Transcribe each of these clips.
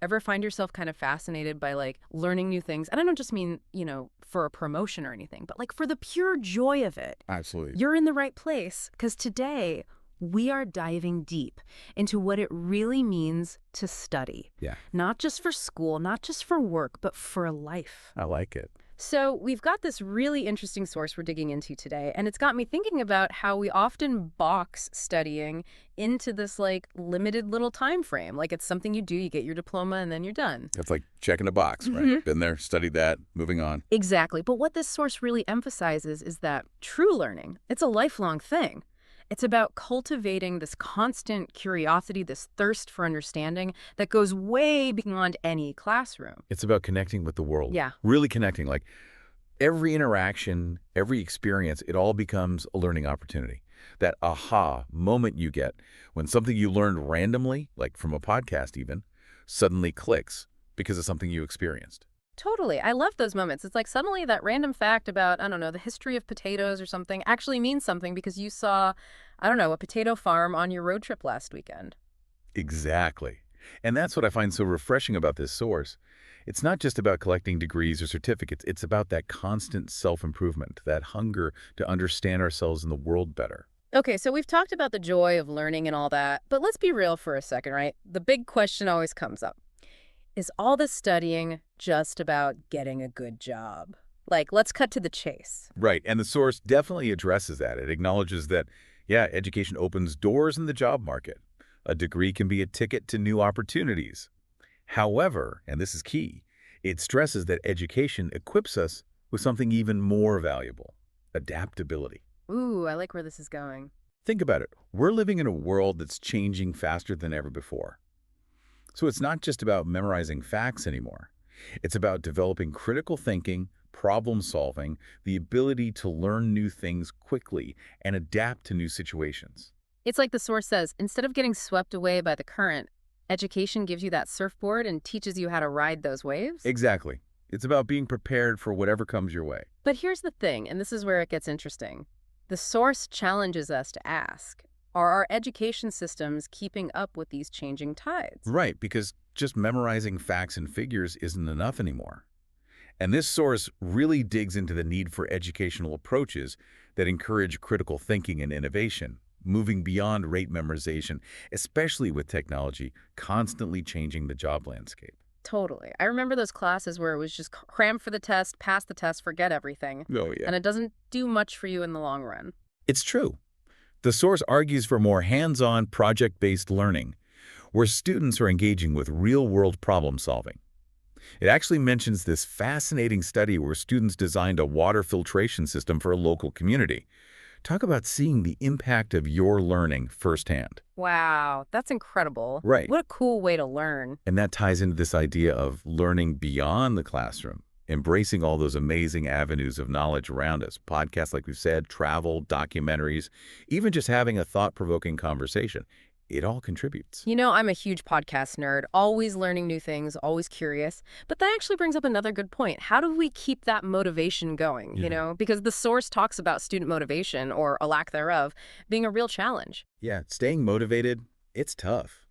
Ever find yourself kind of fascinated by like learning new things? And I don't just mean, for a promotion or anything, but like for the pure joy of it. Absolutely. You're in the right place, because today we are diving deep into what it really means to study. Yeah. Not just for school, not just for work, but for life. I like it. So we've got this really interesting source we're digging into today, and it's got me thinking about how we often box studying into this like limited little time frame. Like it's something you do, you get your diploma, and then you're done. It's like checking a box, right? Been there, studied that, moving on. Exactly. But what this source really emphasizes is that true learning, it's a lifelong thing. It's about cultivating this constant curiosity, this thirst for understanding that goes way beyond any classroom. It's about connecting with the world. Yeah. Really connecting. Like every interaction, every experience, it all becomes a learning opportunity. That aha moment you get when something you learned randomly, like from a podcast even, suddenly clicks because of something you experienced. Totally. I love those moments. It's like suddenly that random fact about, I don't know, the history of potatoes or something actually means something because you saw, I don't know, a potato farm on your road trip last weekend. Exactly. And that's what I find so refreshing about this source. It's not just about collecting degrees or certificates. It's about that constant self-improvement, that hunger to understand ourselves and the world better. Okay, so we've talked about the joy of learning and all that, but let's be real for a second, right? The big question always comes up. Is all this studying just about getting a good job? Like, let's cut to the chase. Right, and the source definitely addresses that. It acknowledges that, yeah, education opens doors in the job market. A degree can be a ticket to new opportunities. However, and this is key, it stresses that education equips us with something even more valuable, adaptability. Ooh, I like where this is going. Think about it. We're living in a world that's changing faster than ever before. So it's not just about memorizing facts anymore. It's about developing critical thinking, problem solving, the ability to learn new things quickly and adapt to new situations. It's like the source says, instead of getting swept away by the current, education gives you that surfboard and teaches you how to ride those waves? Exactly. It's about being prepared for whatever comes your way. But here's the thing, and this is where it gets interesting. The source challenges us to ask, are our education systems keeping up with these changing tides? Right, because just memorizing facts and figures isn't enough anymore. And this source really digs into the need for educational approaches that encourage critical thinking and innovation, moving beyond rate memorization, especially with technology constantly changing the job landscape. Totally. I remember those classes where it was just cram for the test, pass the test, forget everything. Oh, yeah. And it doesn't do much for you in the long run. It's true. The source argues for more hands-on, project-based learning, where students are engaging with real-world problem-solving. It actually mentions this fascinating study where students designed a water filtration system for a local community. Talk about seeing the impact of your learning firsthand. Wow, that's incredible. Right. What a cool way to learn. And that ties into this idea of learning beyond the classroom, embracing all those amazing avenues of knowledge around us. Podcasts, like we've said, travel, documentaries, even just having a thought-provoking conversation. It all contributes. You know, I'm a huge podcast nerd, always learning new things, always curious. But that actually brings up another good point. How do we keep that motivation going, you know? Because the source talks about student motivation, or a lack thereof, being a real challenge. Yeah, staying motivated, it's tough.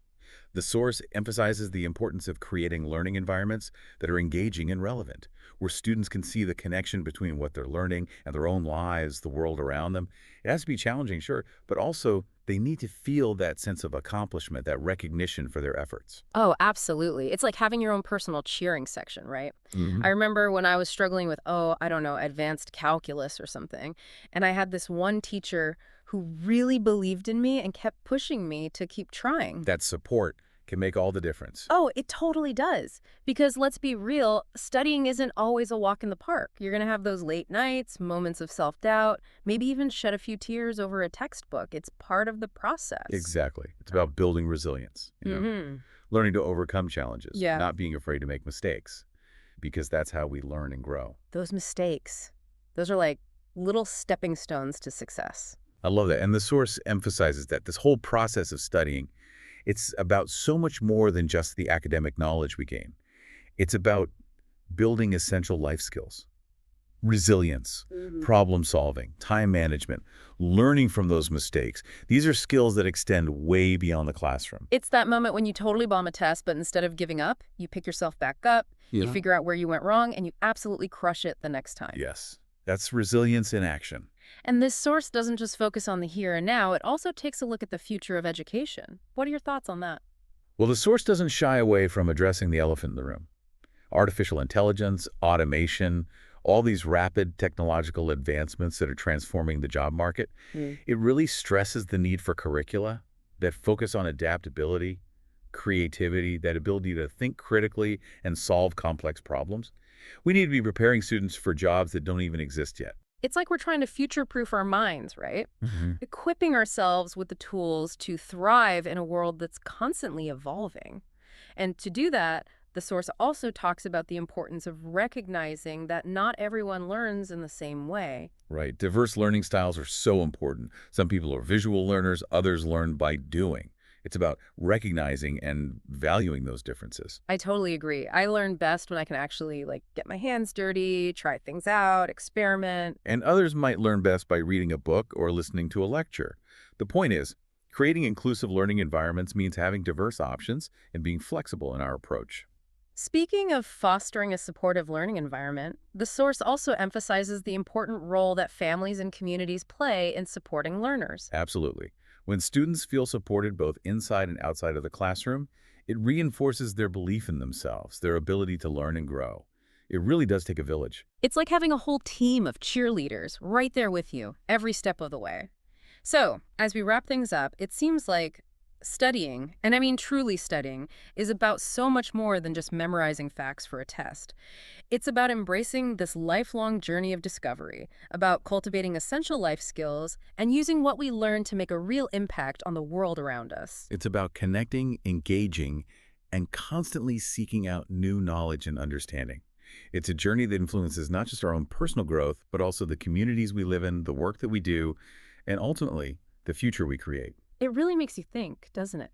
The source emphasizes the importance of creating learning environments that are engaging and relevant, where students can see the connection between what they're learning and their own lives, the world around them. It has to be challenging, sure, but also they need to feel that sense of accomplishment, that recognition for their efforts. Oh, absolutely. It's like having your own personal cheering section, right? Mm-hmm. I remember when I was struggling with, advanced calculus or something, and I had this one teacher who really believed in me and kept pushing me to keep trying. That support can make all the difference. Oh, it totally does. Because let's be real, studying isn't always a walk in the park. You're going to have those late nights, moments of self-doubt, maybe even shed a few tears over a textbook. It's part of the process. Exactly. It's about building resilience, learning to overcome challenges, not being afraid to make mistakes, because that's how we learn and grow. Those mistakes, those are like little stepping stones to success. I love that. And the source emphasizes that this whole process of studying, it's about so much more than just the academic knowledge we gain. It's about building essential life skills. Resilience, problem solving, time management, learning from those mistakes. These are skills that extend way beyond the classroom. It's that moment when you totally bomb a test, but instead of giving up, you pick yourself back up, you Yeah. figure out where you went wrong, and you absolutely crush it the next time. Yes, that's resilience in action. And this source doesn't just focus on the here and now, it also takes a look at the future of education. What are your thoughts on that? Well, the source doesn't shy away from addressing the elephant in the room. Artificial intelligence, automation, all these rapid technological advancements that are transforming the job market, it really stresses the need for curricula that focus on adaptability, creativity, that ability to think critically and solve complex problems. We need to be preparing students for jobs that don't even exist yet. It's like we're trying to future-proof our minds, right? Equipping ourselves with the tools to thrive in a world that's constantly evolving. And to do that, the source also talks about the importance of recognizing that not everyone learns in the same way. Right. Diverse learning styles are so important. Some people are visual learners, others learn by doing. It's about recognizing and valuing those differences. I totally agree. I learn best when I can actually get my hands dirty, try things out, experiment. And others might learn best by reading a book or listening to a lecture. The point is, creating inclusive learning environments means having diverse options and being flexible in our approach. Speaking of fostering a supportive learning environment, the source also emphasizes the important role that families and communities play in supporting learners. Absolutely. When students feel supported both inside and outside of the classroom, it reinforces their belief in themselves, their ability to learn and grow. It really does take a village. It's like having a whole team of cheerleaders right there with you, every step of the way. So, as we wrap things up, it seems like studying, and I mean truly studying, is about so much more than just memorizing facts for a test. It's about embracing this lifelong journey of discovery, about cultivating essential life skills, and using what we learn to make a real impact on the world around us. It's about connecting, engaging, and constantly seeking out new knowledge and understanding. It's a journey that influences not just our own personal growth, but also the communities we live in, the work that we do, and ultimately, the future we create. It really makes you think, doesn't it?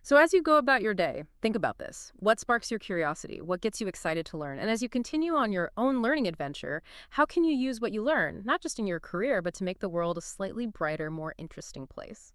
So as you go about your day, think about this. What sparks your curiosity? What gets you excited to learn? And as you continue on your own learning adventure, how can you use what you learn, not just in your career, but to make the world a slightly brighter, more interesting place?